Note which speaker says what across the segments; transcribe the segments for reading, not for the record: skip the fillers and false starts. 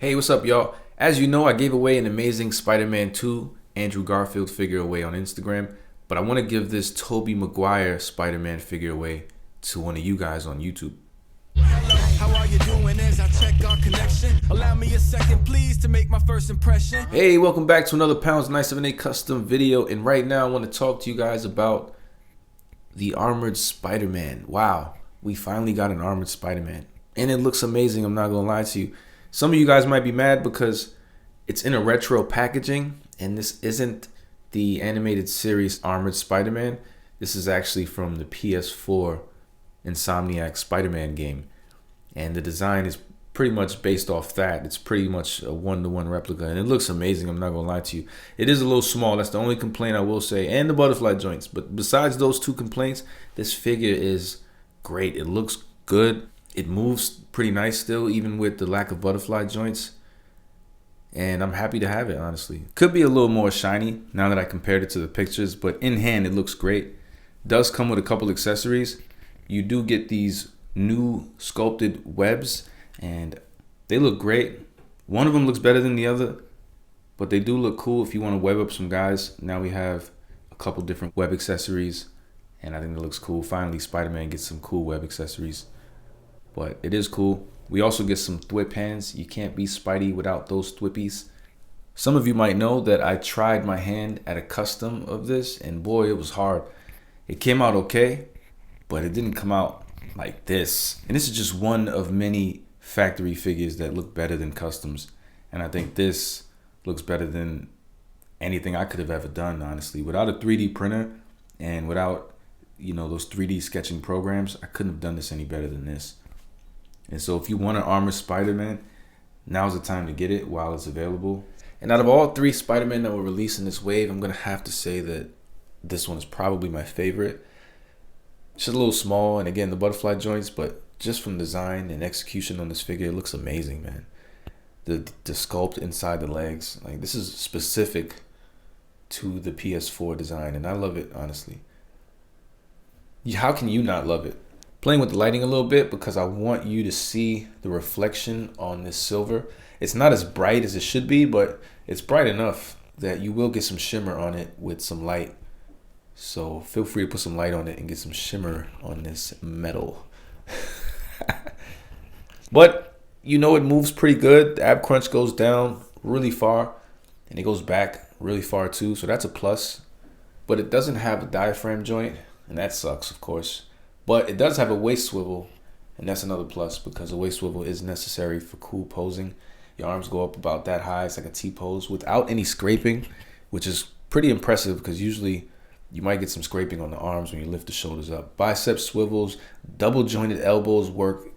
Speaker 1: Hey, what's up, y'all? As you know, I gave away an amazing Spider-Man 2 Andrew Garfield figure away on Instagram, but I want to give this Tobey Maguire Spider-Man figure away to one of you guys on YouTube.
Speaker 2: How are you doing as I check our connection? Allow me a second, please, to make my first impression.
Speaker 1: Hey, welcome back to another Pounds 978 custom video, and right now I want to talk to you guys about the armored Spider-Man. Wow, we finally got an armored Spider-Man, and it looks amazing, I'm not going to lie to you. Some of you guys might be mad because it's in a retro packaging, and this isn't the animated series Armored Spider-Man. This is actually from the PS4 Insomniac Spider-Man game, and the design is pretty much based off that. It's pretty much a one-to-one replica, and it looks amazing, I'm not gonna lie to you. It is a little small, that's the only complaint I will say, and the butterfly joints. But besides those two complaints, this figure is great. It looks good. It moves pretty nice still, even with the lack of butterfly joints. And I'm happy to have it, honestly. Could be a little more shiny now that I compared it to the pictures, but in hand, it looks great. Does come with a couple accessories. You do get these new sculpted webs, and they look great. One of them looks better than the other, but they do look cool if you want to web up some guys. Now we have a couple different web accessories, and I think it looks cool. Finally, Spider-Man gets some cool web accessories. But it is cool. We also get some thwip hands. You can't be Spidey without those thwippies. Some of you might know that I tried my hand at a custom of this, and boy, it was hard. It came out okay, but it didn't come out like this. And this is just one of many factory figures that look better than customs. And I think this looks better than anything I could have ever done, honestly. Without a 3D printer and without, those 3D sketching programs, I couldn't have done this any better than this. And so if you want an armored Spider-Man, now's the time to get it while it's available. And out of all three Spider-Man that were released in this wave, I'm going to have to say that this one is probably my favorite. It's just a little small, and again, the butterfly joints, but just from design and execution on this figure, it looks amazing, man. The sculpt inside the legs, like this is specific to the PS4 design, and I love it, honestly. How can you not love it? Playing with the lighting a little bit because I want you to see the reflection on this silver. It's not as bright as it should be, but it's bright enough that you will get some shimmer on it with some light. So feel free to put some light on it and get some shimmer on this metal. But it moves pretty good. The ab crunch goes down really far, and it goes back really far too, so that's a plus. But it doesn't have a diaphragm joint, and that sucks, of course. But it does have a waist swivel, and that's another plus because a waist swivel is necessary for cool posing. Your arms go up about that high. It's like a T-pose without any scraping, which is pretty impressive because usually you might get some scraping on the arms when you lift the shoulders up. Bicep swivels, double jointed elbows work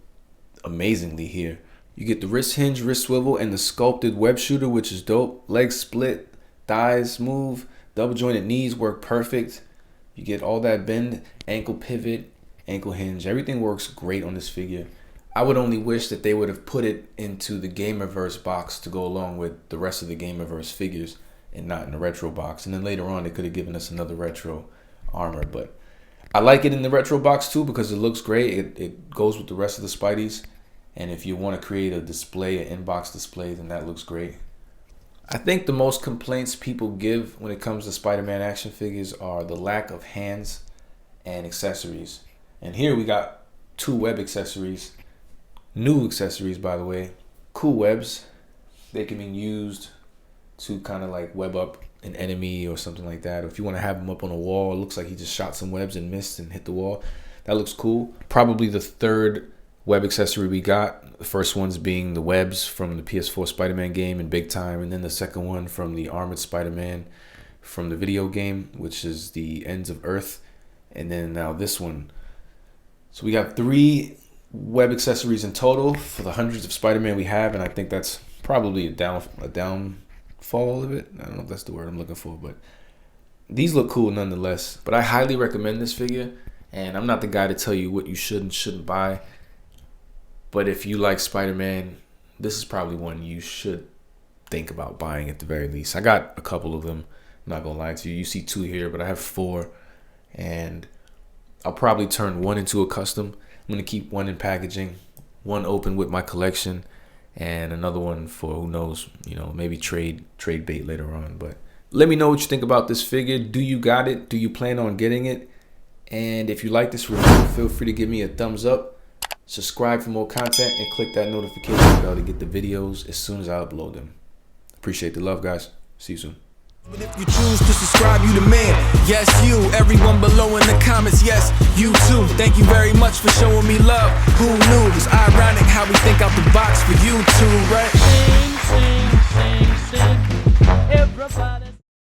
Speaker 1: amazingly here. You get the wrist hinge, wrist swivel, and the sculpted web shooter, which is dope. Legs split, thighs move, double jointed knees work perfect. You get all that bend, ankle pivot, ankle hinge. Everything works great on this figure. I would only wish that they would have put it into the Gamerverse box to go along with the rest of the Gamerverse figures and not in the retro box. And then later on, they could have given us another retro armor. But I like it in the retro box too because it looks great. It goes with the rest of the Spideys. And if you want to create a display, an inbox display, then that looks great. I think the most complaints people give when it comes to Spider-Man action figures are the lack of hands and accessories. And here we got two web accessories, new accessories, by the way, cool webs. They can be used to kind of like web up an enemy or something like that. Or if you want to have him up on a wall, it looks like he just shot some webs and missed and hit the wall. That looks cool. Probably the third web accessory we got. The first one's being the webs from the PS4 Spider-Man game in Big Time. And then the second one from the Armored Spider-Man from the video game, which is the Ends of Earth. And then now this one. So we got 3 web accessories in total for the hundreds of Spider-Man we have, and I think that's probably a downfall of it. I don't know if that's the word I'm looking for, but these look cool nonetheless. But I highly recommend this figure, and I'm not the guy to tell you what you should and shouldn't buy. But if you like Spider-Man, this is probably one you should think about buying at the very least. I got a couple of them, I'm not gonna lie to you. You see 2 here, but I have 4, and I'll probably turn 1 into a custom. I'm going to keep 1 in packaging, 1 open with my collection, and another one for, who knows, you know, maybe trade bait later on. But let me know what you think about this figure. Do you got it? Do you plan on getting it? And if you like this review, feel free to give me a thumbs up, subscribe for more content, and click that notification bell to get the videos as soon as I upload them. Appreciate the love, guys. See you soon.
Speaker 2: But if you choose to subscribe, you the man. Yes, you. Everyone below in the comments, yes, you too. Thank you very much for showing me love. Who knew? It's ironic how we think out the box for you too, right?
Speaker 3: Sing, sing, sing, sing. Everybody.